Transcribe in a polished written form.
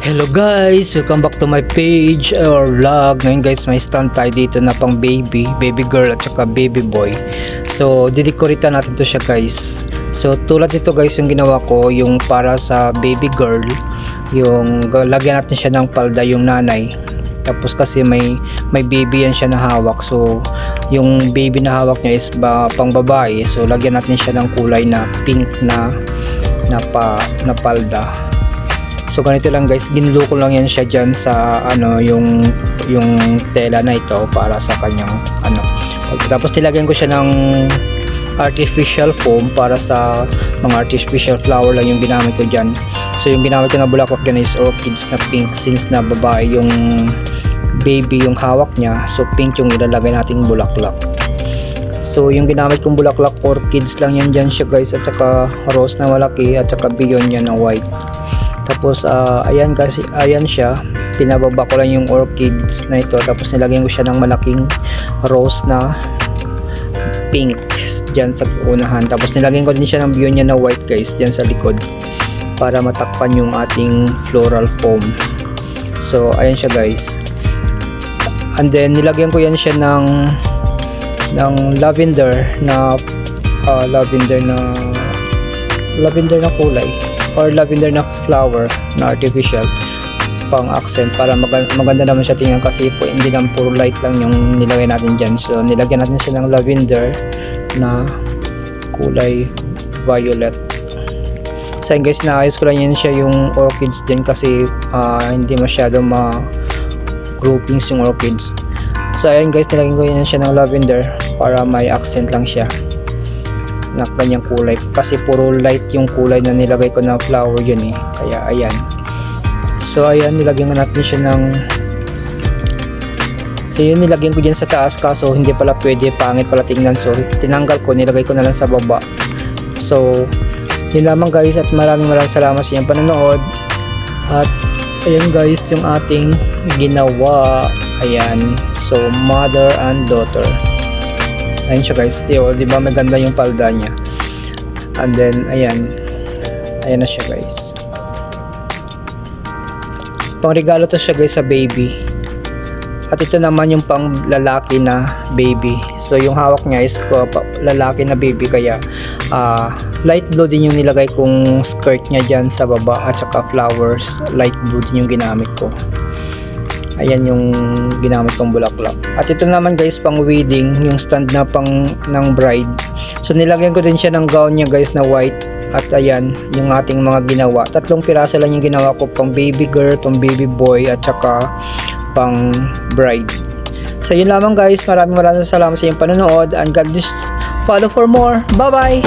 Hello guys! Welcome back to my page or vlog. Ngayon guys, may stand tayo dito na pang baby girl at saka baby boy. So, didekoritan natin to siya guys. So, tulad nito guys yung ginawa ko, yung para sa baby girl, yung lagyan natin siya ng palda yung nanay. Tapos kasi may baby yan siya na hawak. So, yung baby na hawak niya is pang babae. So, lagyan natin siya ng kulay na pink na palda. So ganito lang guys, ginlo ko lang yan siya dyan sa yung tela na ito para sa kanyang Tapos nilagyan ko siya ng artificial foam para sa mga artificial flower lang yung ginamit ko dyan. So yung ginamit ko na bulaklak dyan is orchids na pink, since na babae yung baby yung hawak niya. So pink yung ilalagay nating bulaklak. So yung ginamit kong bulaklak, orchids lang yan dyan siya guys, at saka rose na malaki, at saka beyond yan na white. Tapos ayan kasi, ayan siya, pinababa ko lang yung orchids na ito, tapos nilagyan ko siya ng malaking rose na pink dyan sa unahan. Tapos nilagyan ko din siya ng beyond na white guys dyan sa likod para matakpan yung ating floral foam. So ayan siya guys, and then nilagyan ko yan siya ng lavender na kulay, or lavender na flower na artificial pang accent para maganda naman siya tingnan, kasi po hindi lang puro light lang yung nilagay natin dyan. So nilagyan natin siya ng lavender na kulay violet. So guys, naayos ko lang yan siya yung orchids din kasi hindi masyado groupings yung orchids. So ayan guys, nilagyan ko yan siya ng lavender para may accent lang siya na kanyang kulay, kasi puro light yung kulay na nilagay ko na flower yun kaya ayan. So ayan, nilagyan natin siya ng nilagyan ko dyan sa taas, kaso hindi pala pwede, pangit pala tingnan, so tinanggal ko, nilagay ko na lang sa baba. So yun lamang guys, at maraming salamat sa inyong panonood. At ayan guys yung ating ginawa, ayan. So mother and daughter, ayan siya guys, di ba maganda yung palda niya. And then ayan na siya guys, pang regalo to siya guys sa baby. At ito naman yung pang lalaki na baby. So yung hawak niya is lalaki na baby, kaya light blue din yung nilagay kong skirt niya dyan sa baba, at saka flowers light blue din yung ginamit ko. Ayan yung ginamit kong bulaklak. At ito naman guys, pang wedding, yung stand na ng bride. So nilagyan ko din siya ng gown niya guys na white. At ayan yung ating mga ginawa. 3 piraso lang yung ginawa ko, pang baby girl, pang baby boy, at saka pang bride. So yun lamang guys, maraming salamat sa iyong panonood, and God bless. Follow for more. Bye bye.